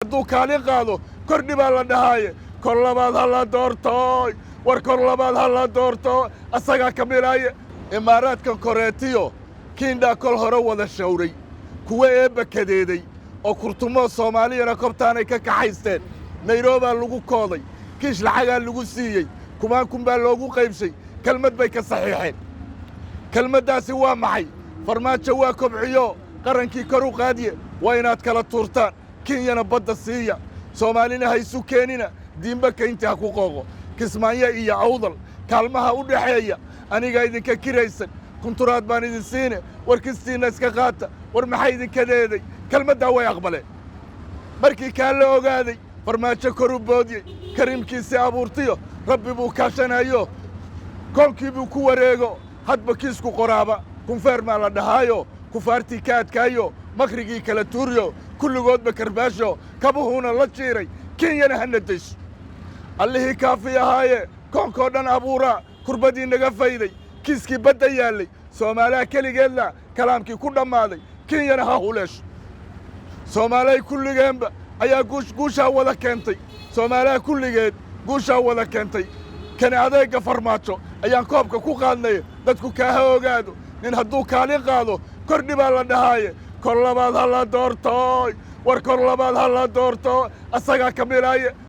hadduu kaalin qaado kordhi baa la dhahaaye kor labaad ha la doortooy war kor labaad ha la doorto asagaa ka milaaye imaaraadkan koreetiyo kiindhaa kol hore wada shawray kuwa eebba kadeeday oo kurtumoo soomaaliyana kobtaanay ka kaxaysteen nayrobaa lagu kooday kiish lacagaa lagu siiyey kumaankun baa loogu qaybshay kelmad bay ka saxiixeen kelmaddaasi waa maxay farmaajo waa kobciyo qarankii kor u qaadiye waa inaad kala tuurtaan kenyana badda siiya soomaalina ha isu keenina diinba kaynti ha ku qooqo kismaayo iyo awdal kaalmaha u dhaxeeya anigaa idinka kiraysan kunturaad baan idin siine war kistiinna iska qaata war maxay idinka deeday kelmaddaa way aqbaleen markii kaa la ogaaday farmaajo kor u boodiyey kariimkiisii abuurtiyo rabbi buu kaashanayo koonkii buu ku wareego hadba kiisku qoraaba kunfeermaa la dhahaayo kufaartii ka adkaayo makrigii kala tuuriyo kulligoodba karbaasho kabuhuuna la jiiray kenyana hana dayso allihii kaafi ahaaye koonkoo dhan abuuraa kurbadii naga fayday kiiskii badda yaallay soomaaliha keligeedla kalaamkii ku dhammaaday kenyana ha huleesho soomaalihay kulligeenba ayaa guushaa wada keentay soomaaliha kulligeed guushaa wada keentay kani adeegga farmaajo ayaan koobka ku qaadnay dadku kaaha ogaado nin hadduu kaalin qaado kordhi baa la dhahaaye kor labaad ha la doortooy war kor labaad ha la doorto asagaa ka milaaye